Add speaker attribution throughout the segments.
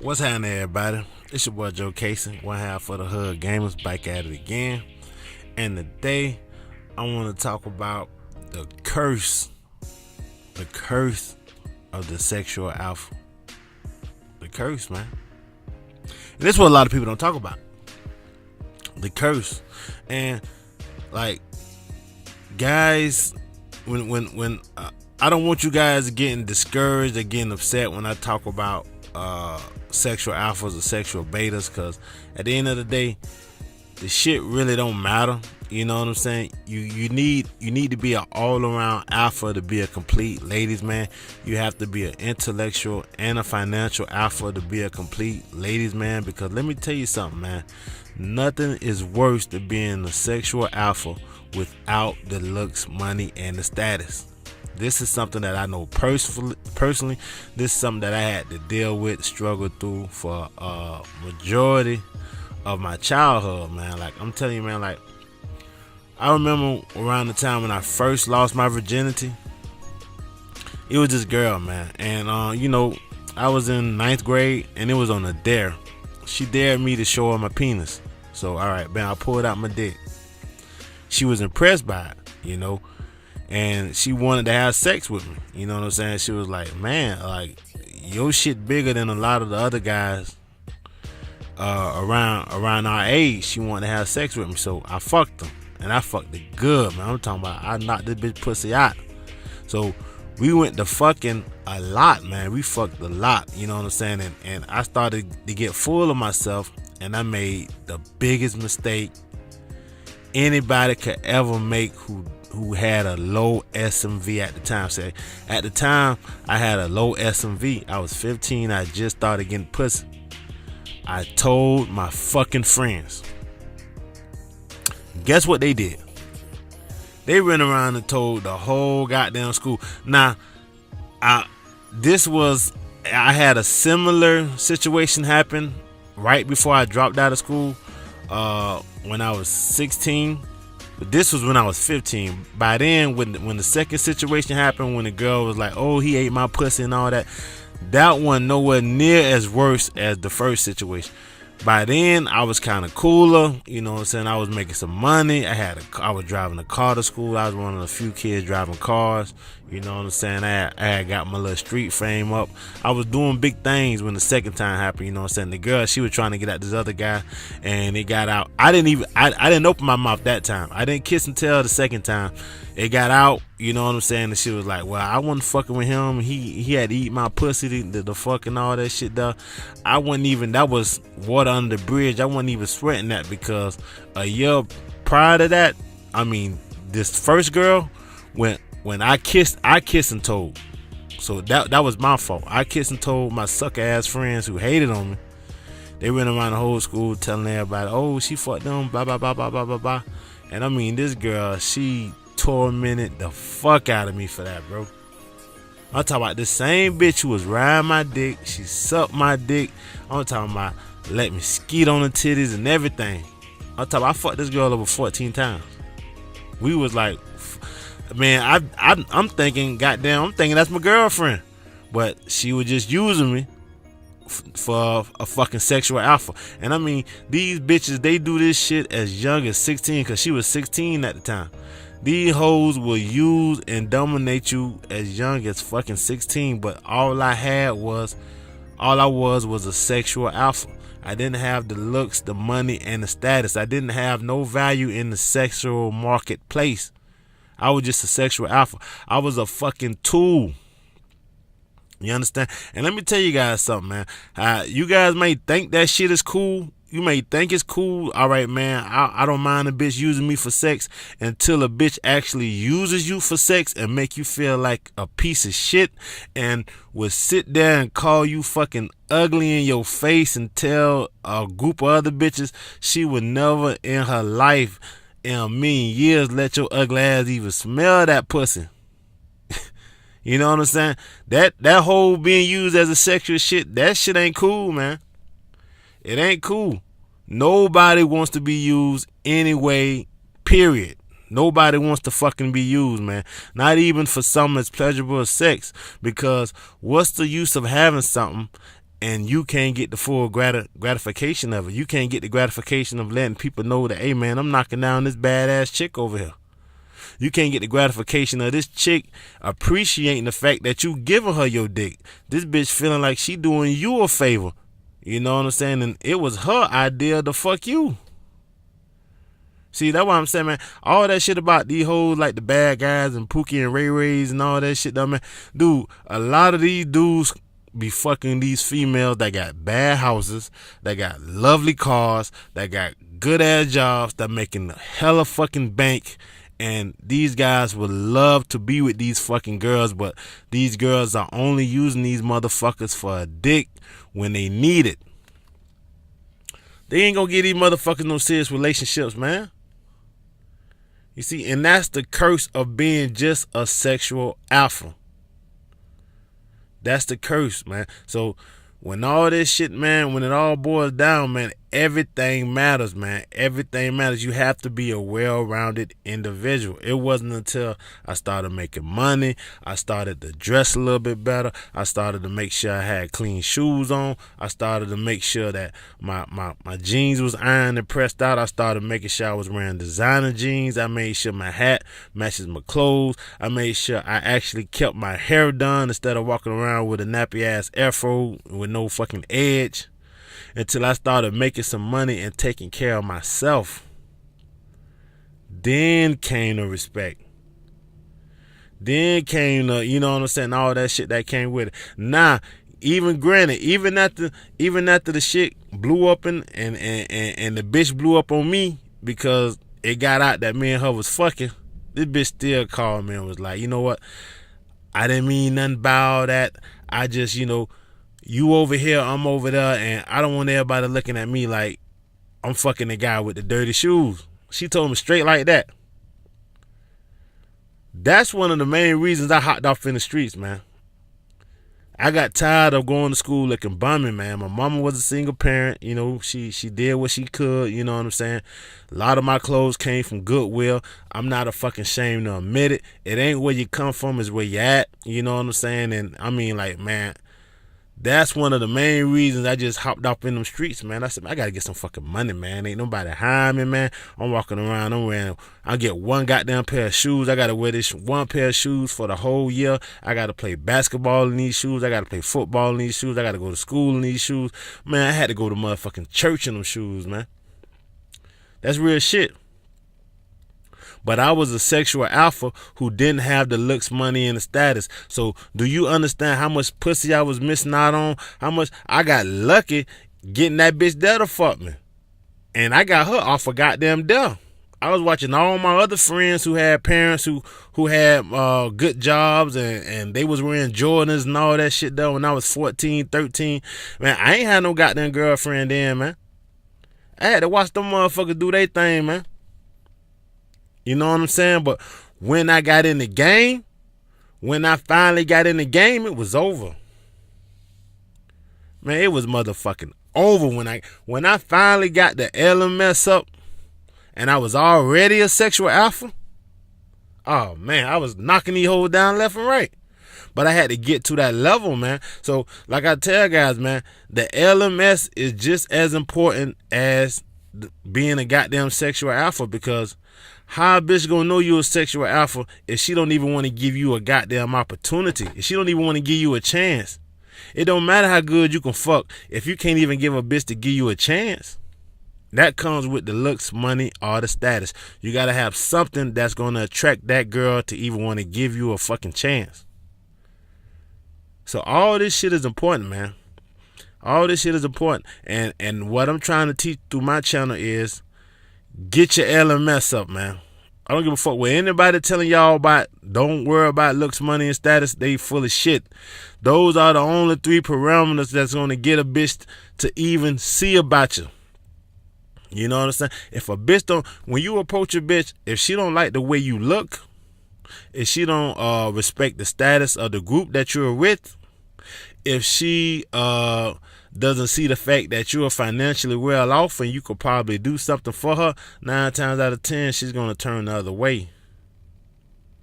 Speaker 1: What's happening, everybody? It's your boy Joe Casey, one half of the Hood Gamers, back at it again. And today, I want to talk about the curse of the sexual alpha. The curse, man. And this is what a lot of people don't talk about. The curse. And like, guys, when I don't want you guys getting discouraged or getting upset when I talk about sexual alphas or sexual betas, because at the end of the day, the shit really don't matter. You know what I'm saying? You need to be an all-around alpha to be a complete ladies man. You have to be an intellectual and a financial alpha to be a complete ladies man. Because let me tell you something, man. Nothing is worse than being a sexual alpha without the looks, money, and the status. This is something that I know personally. This is something that I had to deal with, struggle through for a majority of my childhood, man. Like, I'm telling you, man, like, I remember around the time when I first lost my virginity, it was this girl, man. And, I was in 9th grade, and it was on a dare. She dared me to show her my penis. So, all right, man, I pulled out my dick. She was impressed by it, and she wanted to have sex with me. You know what I'm saying? She was like, man, like, your shit bigger than a lot of the other guys around our age. She wanted to have sex with me, so I fucked them. And I fucked it good, man. I'm talking about I knocked this bitch pussy out. So we went to fucking a lot, man. We fucked a lot, you know what I'm saying? And I started to get full of myself, and I made the biggest mistake anybody could ever make who had a low SMV at the time. Say, at the time, I had a low SMV. I was 15. I just started getting pussy. I told my fucking friends. Guess what they did? They ran around and told the whole goddamn school. Now, I had a similar situation happen right before I dropped out of school when I was 16. But this was when I was 15. By then, when the second situation happened, when the girl was like, oh, he ate my pussy and all that, that one nowhere near as worse as the first situation. By then, I was kind of cooler, you know what I'm saying? I was making some money. I was driving a car to school. I was one of the few kids driving cars, you know what I'm saying? I had got my little street fame up. I was doing big things when the second time happened, you know what I'm saying? The girl, she was trying to get at this other guy, and it got out. I didn't open my mouth that time. I didn't kiss and tell the second time. It got out, you know what I'm saying? And she was like, well, I wasn't fucking with him. He had to eat my pussy, the fucking all that shit, though. I wasn't even, that was water under the bridge. I wasn't even sweating that, because a year prior to that, I mean, this first girl, when I kissed and told. So that was my fault. I kissed and told my sucker ass friends who hated on me. They went around the whole school telling everybody, oh, she fucked them, blah, blah, blah, blah, blah, blah, blah. And I mean, this girl, she tormented the fuck out of me for that, bro. I'm talking about the same bitch who was riding my dick. She sucked my dick. I'm talking about let me skeet on the titties and everything. I'm talking about I fucked this girl over 14 times. We was like, man, I'm thinking, goddamn, I'm thinking that's my girlfriend. But she was just using me for a fucking sexual alpha. And I mean, these bitches, they do this shit as young as 16, because she was 16 at the time. These hoes will use and dominate you as young as fucking 16, but all I was a sexual alpha. I didn't have the looks, the money, and the status. I didn't have no value in the sexual marketplace. I was just a sexual alpha. I was a fucking tool. You understand? And let me tell you guys something, man. You guys may think that shit is cool. You may think it's cool. All right, man. I don't mind a bitch using me for sex, until a bitch actually uses you for sex and make you feel like a piece of shit, and will sit there and call you fucking ugly in your face and tell a group of other bitches she would never in her life in a million years let your ugly ass even smell that pussy. You know what I'm saying? That whole being used as a sexual shit, that shit ain't cool, man. It ain't cool. Nobody wants to be used anyway, period. Nobody wants to fucking be used, man. Not even for something as pleasurable as sex. Because what's the use of having something and you can't get the full gratification of it. You can't get the gratification of letting people know that, hey man, I'm knocking down this badass chick over here. You can't get the gratification of this chick appreciating the fact that you giving her your dick. This bitch feeling like she doing you a favor. You know what I'm saying? And it was her idea to fuck you. See, that's why I'm saying, man, all that shit about these hoes like the bad guys and Pookie and Ray Rays and all that shit, though, man. Dude, a lot of these dudes be fucking these females that got bad houses, that got lovely cars, that got good ass jobs, that making hella fucking bank. And these guys would love to be with these fucking girls, but these girls are only using these motherfuckers for a dick when they need it. They ain't gonna get these motherfuckers no serious relationships, man. You see, and that's the curse of being just a sexual alpha. That's the curse, man. So when all this shit, man, when it all boils down, man, everything matters, man. Everything matters. You have to be a well-rounded individual. It wasn't until I started making money, I started to dress a little bit better, I started to make sure I had clean shoes on, I started to make sure that my jeans was ironed and pressed out, I started making sure I was wearing designer jeans, I made sure my hat matches my clothes, I made sure I actually kept my hair done instead of walking around with a nappy ass afro with no fucking edge. Until I started making some money and taking care of myself. Then came the respect. Then came the, you know what I'm saying, all that shit that came with it. Nah, even granted, even after the shit blew up and the bitch blew up on me because it got out that me and her was fucking, this bitch still called me and was like, you know what? I didn't mean nothing about that. I just, you over here, I'm over there, and I don't want everybody looking at me like I'm fucking the guy with the dirty shoes. She told me straight like that. That's one of the main reasons I hopped off in the streets, man. I got tired of going to school looking bummy, man. My mama was a single parent, she did what she could, you know what I'm saying? A lot of my clothes came from Goodwill. I'm not a fucking shame to admit it. It ain't where you come from, it's where you at, you know what I'm saying? And I mean, like, man, that's one of the main reasons I just hopped off in them streets, man. I said, I gotta get some fucking money, man. Ain't nobody hiring me, man. I'm walking around, I get one goddamn pair of shoes. I gotta wear this one pair of shoes for the whole year. I gotta play basketball in these shoes. I gotta play football in these shoes. I gotta go to school in these shoes. Man, I had to go to motherfucking church in them shoes, man. That's real shit. But I was a sexual alpha who didn't have the looks, money, and the status. So do you understand how much pussy I was missing out on? How much I got lucky getting that bitch there to fuck me. And I got her off a goddamn there. I was watching all my other friends who had parents who had good jobs and they was wearing Jordans and all that shit though when I was 14, 13. Man, I ain't had no goddamn girlfriend then, man. I had to watch them motherfuckers do their thing, man. You know what I'm saying? But when I got in the game, when I finally got in the game, it was over. Man, it was motherfucking over when I finally got the LMS up and I was already a sexual alpha. Oh, man, I was knocking these hoes down left and right. But I had to get to that level, man. So, like I tell guys, man, the LMS is just as important as being a goddamn sexual alpha because how a bitch gonna know you a sexual alpha if she don't even want to give you a goddamn opportunity? If she don't even want to give you a chance? It don't matter how good you can fuck if you can't even give a bitch to give you a chance. That comes with the looks, money, or the status. You gotta have something that's gonna attract that girl to even want to give you a fucking chance. So all this shit is important, man. All this shit is important. And what I'm trying to teach through my channel is get your LMS up, man. I don't give a fuck what anybody telling y'all about. Don't worry about looks, money, and status. They full of shit. Those are the only 3 parameters that's going to get a bitch to even see about you. You know what I'm saying? If a bitch don't, when you approach a bitch, if she don't like the way you look, if she don't respect the status of the group that you're with, if she doesn't see the fact that you're financially well off and you could probably do something for her, 9 times out of 10, she's going to turn the other way.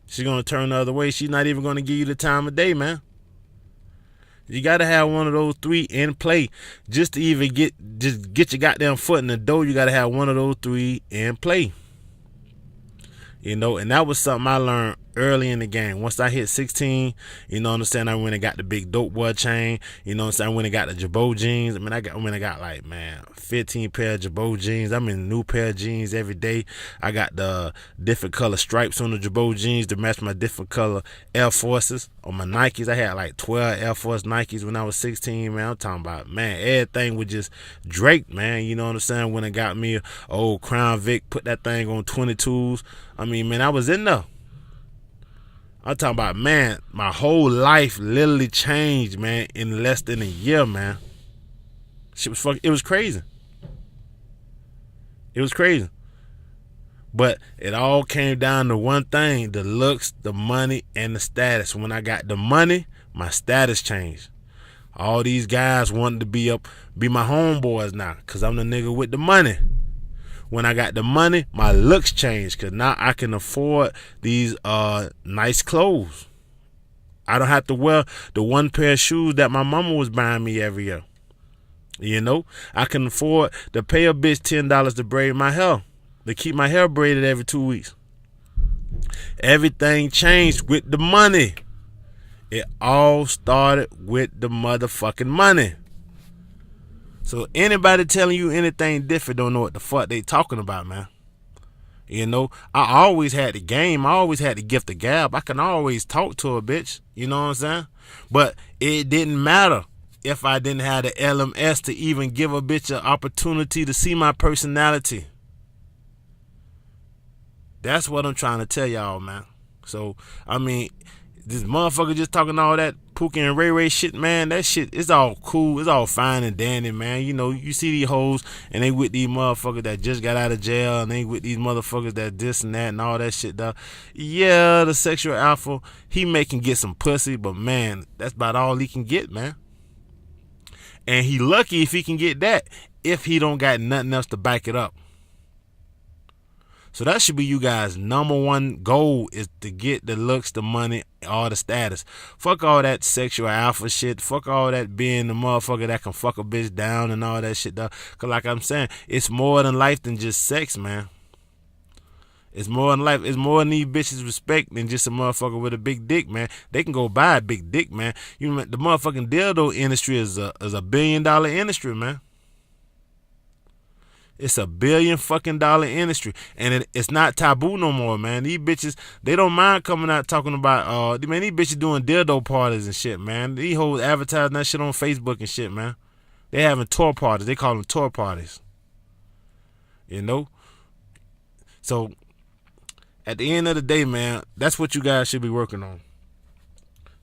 Speaker 1: She's going to turn the other way. She's not even going to give you the time of day, man. You gotta have one of those three in play just to even get your goddamn foot in the door. You gotta have one of those three in play. You know, and that was something I learned early in the game. Once I hit 16, you know what I'm saying, I went and got the big dope boy chain. You know what I'm saying, I went and got the Jabot jeans. I got like, man, 15 pair of Jabot jeans. I'm in a new pair of jeans every day. I got the different color stripes on the Jabot jeans to match my different color Air Forces. On my Nikes, I had like 12 Air Force Nikes when I was 16, man. I'm talking about, man, everything was just draped, man. You know what I'm saying? When I got me a old Crown Vic, put that thing on 22s. I mean, man, I was in there. I'm talking about, man, my whole life literally changed, man, in less than a year, man. Shit was fucking, it was crazy. It was crazy. But it all came down to one thing: the looks, the money, and the status. When I got the money, my status changed. All these guys wanted to be my homeboys now, because I'm the nigga with the money. When I got the money, my looks changed, because now I can afford these nice clothes. I don't have to wear the one pair of shoes that my mama was buying me every year. You know, I can afford to pay a bitch $10 to braid my hair, to keep my hair braided every 2 weeks. Everything changed with the money. It all started with the motherfucking money. So anybody telling you anything different don't know what the fuck they talking about, man. You know, I always had the game. I always had the gift of gab. I can always talk to a bitch. You know what I'm saying? But it didn't matter if I didn't have the LMS to even give a bitch an opportunity to see my personality. That's what I'm trying to tell y'all, man. So, I mean, this motherfucker just talking all that Pookie and Ray Ray shit, man. That shit, it's all cool. It's all fine and dandy, man. You know, you see these hoes and they with these motherfuckers that just got out of jail, and they with these motherfuckers that this and that and all that shit, though. Yeah, the sexual alpha, he can get some pussy, but man, that's about all he can get, man. And he lucky if he can get that, if he don't got nothing else to back it up. So that should be you guys' number one goal, is to get the looks, the money, all the status. Fuck all that sexual alpha shit. Fuck all that being the motherfucker that can fuck a bitch down and all that shit, though. Cause like I'm saying, it's more than life than just sex, man. It's more than life. It's more than these bitches respect than just a motherfucker with a big dick, man. They can go buy a big dick, man. You know, the motherfucking dildo industry is a $1 billion industry, man. It's $1 billion fucking industry, and it's not taboo no more, man. These bitches, they don't mind coming out talking about, man, these bitches doing dildo parties and shit, man. These hoes advertising that shit on Facebook and shit, man. They having tour parties. They call them tour parties. You know? So, at the end of the day, man, that's what you guys should be working on.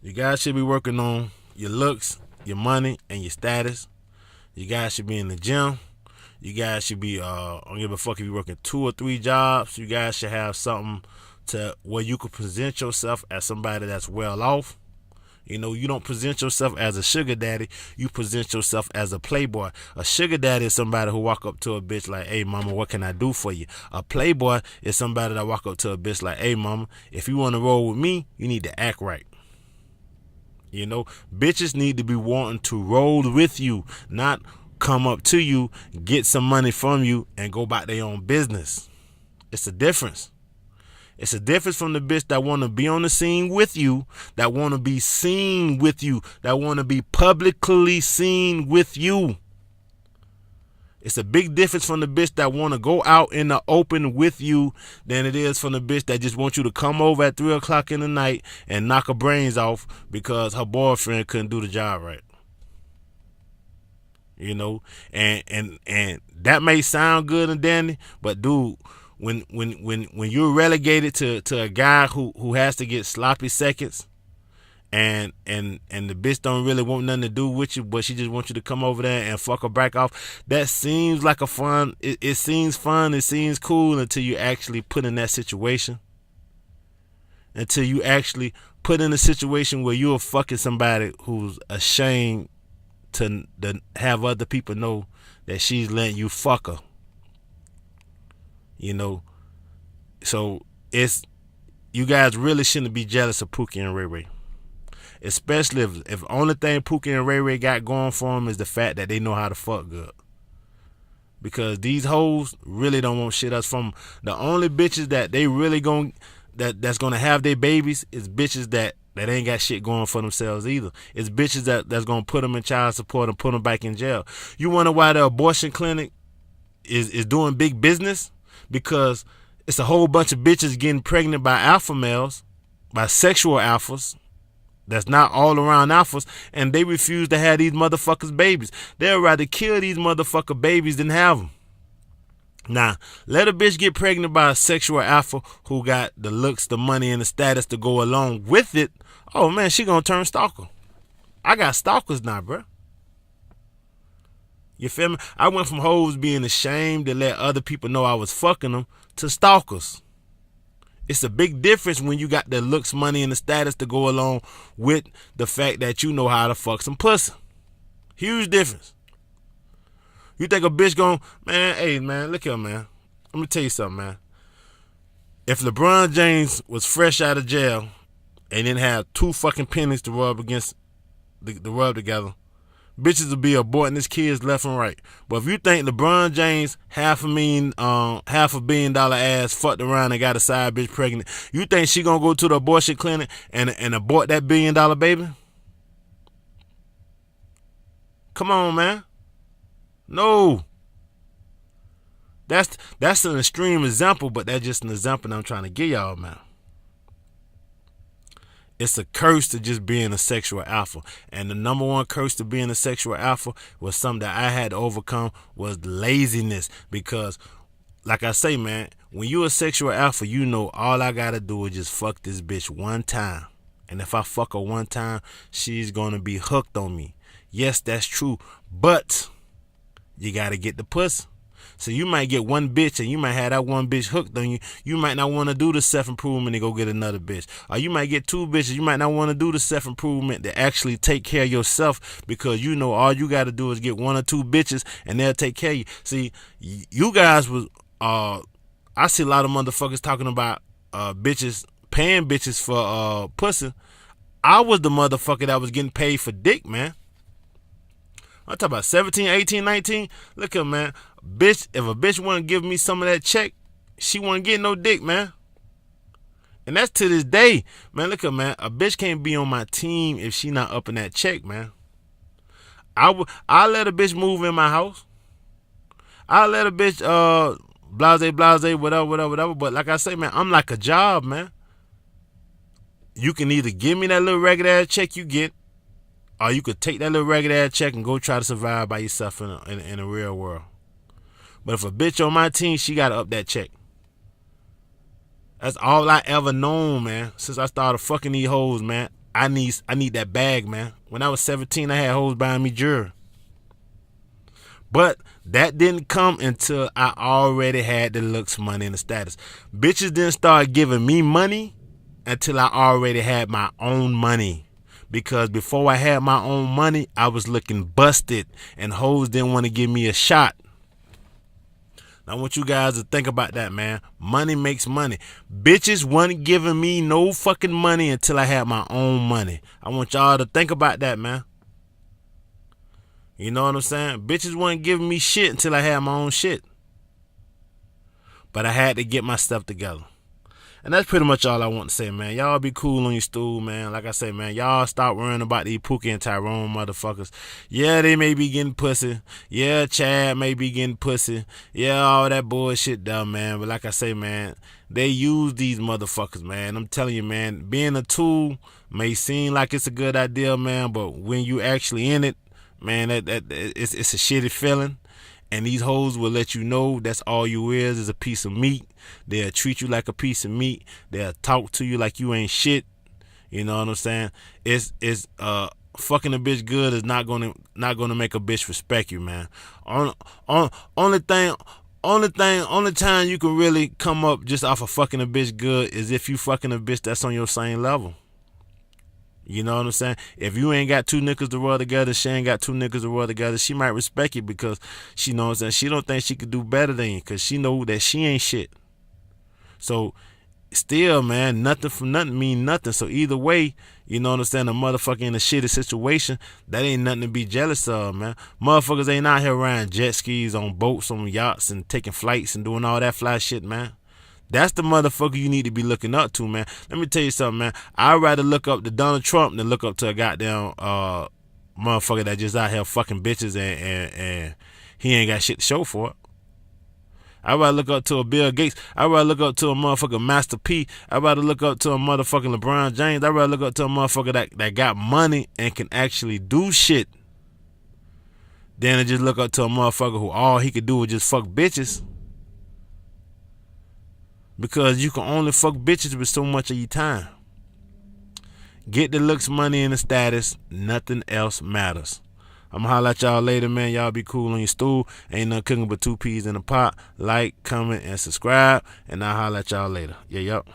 Speaker 1: You guys should be working on your looks, your money, and your status. You guys should be in the gym. You guys should be, I don't give a fuck if you're working 2 or 3 jobs. You guys should have something to where you can present yourself as somebody that's well off. You know, you don't present yourself as a sugar daddy. You present yourself as a playboy. A sugar daddy is somebody who walk up to a bitch like, hey, mama, what can I do for you? A playboy is somebody that walk up to a bitch like, hey, mama, if you want to roll with me, you need to act right. You know, bitches need to be wanting to roll with you, not come up to you, get some money from you, and go about their own business. It's a difference. It's a difference from the bitch that want to be on the scene with you, that want to be seen with you, that want to be publicly seen with you. It's a big difference from the bitch that want to go out in the open with you than it is from the bitch that just wants you to come over at 3 o'clock in the night and knock her brains off because her boyfriend couldn't do the job right. You know, and that may sound good and dandy, but dude, when you're relegated to a guy who has to get sloppy seconds, and the bitch don't really want nothing to do with you, but she just wants you to come over there and fuck her back off, that seems like a fun. It seems fun. It seems cool until you actually put in that situation. Until you actually put in a situation where you're fucking somebody who's ashamed to have other people know that she's letting you fuck her. You know, so you guys really shouldn't be jealous of Pookie and Ray Ray. Especially if only thing Pookie and Ray Ray got going for them is the fact that they know how to fuck good. Because these hoes really don't want shit else from them. The only bitches that they really that's gonna have their babies is bitches that ain't got shit going for themselves either. It's bitches that's gonna put them in child support and put them back in jail. You wonder why the abortion clinic is doing big business? Because it's a whole bunch of bitches getting pregnant by alpha males, by sexual alphas, that's not all around alphas, and they refuse to have these motherfuckers babies. They'd rather kill these motherfucker babies than have them. Now, let a bitch get pregnant by a sexual alpha who got the looks, the money, and the status to go along with it. Oh man, she gonna turn stalker. I got stalkers now, bro. You feel me? I went from hoes being ashamed to let other people know I was fucking them to stalkers. It's a big difference when you got the looks, money, and the status to go along with the fact that you know how to fuck some pussy. Huge difference. You think a bitch gon', man, hey, man, look here, man. Let me tell you something, man. If LeBron James was fresh out of jail and then had 2 fucking pennies to rub against the rub together, bitches will be aborting his kids left and right. But if you think LeBron James $500 million ass fucked around and got a side bitch pregnant, you think she gonna go to the abortion clinic and abort that $1 billion baby? Come on, man. No. That's an extreme example, but that's just an example I'm trying to give y'all, man. It's a curse to just being a sexual alpha. And the number one curse to being a sexual alpha was something that I had to overcome, was laziness. Because, like I say, man, when you a sexual alpha, you know all I gotta do is just fuck this bitch one time. And if I fuck her one time, she's gonna be hooked on me. Yes, that's true. But you gotta get the pussy. So you might get one bitch and you might have that one bitch hooked on you. You might not want to do the self-improvement and go get another bitch. Or you might get 2 bitches. You might not want to do the self-improvement to actually take care of yourself, because you know all you got to do is get 1 or 2 bitches and they'll take care of you. See, you guys was, I see a lot of motherfuckers talking about bitches, paying bitches for pussy. I was the motherfucker that was getting paid for dick, man. I'm talking about 17, 18, 19. Look here, man. Bitch, if a bitch want to give me some of that check, she won't get no dick, man. And that's to this day. Man, look here, man. A bitch can't be on my team if she not upping that check, man. I let a bitch move in my house. I let a bitch blase, whatever. But like I say, man, I'm like a job, man. You can either give me that little regular ass check you get, or you could take that little ragged ass check and go try to survive by yourself in the real world. But if a bitch on my team, she gotta up that check. That's all I ever known, man. Since I started fucking these hoes, man. I need that bag, man. When I was 17, I had hoes buying me jewelry. But that didn't come until I already had the looks, money, and the status. Bitches didn't start giving me money until I already had my own money. Because before I had my own money, I was looking busted, and hoes didn't want to give me a shot. I want you guys to think about that, man. Money makes money. Bitches wasn't giving me no fucking money until I had my own money. I want y'all to think about that, man. You know what I'm saying? Bitches wasn't giving me shit until I had my own shit. But I had to get my stuff together. And that's pretty much all I want to say, man. Y'all be cool on your stool, man. Like I say, man, y'all stop worrying about these Pookie and Tyrone motherfuckers. Yeah, they may be getting pussy. Yeah, Chad may be getting pussy. Yeah, all that bullshit done, man. But like I say, man, they use these motherfuckers, man. I'm telling you, man, being a tool may seem like it's a good idea, man, but when you actually in it, man, it's a shitty feeling. And these hoes will let you know that's all you is a piece of meat. They'll treat you like a piece of meat. They'll talk to you like you ain't shit. You know what I'm saying? It's fucking a bitch good is not gonna make a bitch respect you, man. Only time you can really come up just off of fucking a bitch good is if you fucking a bitch that's on your same level. You know what I'm saying? If you ain't got 2 niggas to roll together, she ain't got 2 niggas to roll together, she might respect you because she knows what I'm saying. She don't think she could do better than you because she know that she ain't shit. So still, man, nothing from nothing mean nothing. So either way, you know what I'm saying, a motherfucker in a shitty situation, that ain't nothing to be jealous of, man. Motherfuckers ain't out here riding jet skis, on boats, on yachts, and taking flights and doing all that fly shit, man. That's the motherfucker you need to be looking up to, man. Let me tell you something, man. I'd rather look up to Donald Trump than look up to a goddamn motherfucker that just out here fucking bitches and he ain't got shit to show for it. I'd rather look up to a Bill Gates. I'd rather look up to a motherfucking Master P. I'd rather look up to a motherfucking LeBron James. I'd rather look up to a motherfucker that got money and can actually do shit than to just look up to a motherfucker who all he could do is just fuck bitches. Because you can only fuck bitches with so much of your time. Get the looks, money, and the status. Nothing else matters. I'ma holler at y'all later, man. Y'all be cool on your stool. Ain't nothing cooking but 2 peas in a pot. Like, comment, and subscribe. And I'll holler at y'all later. Yeah, yup.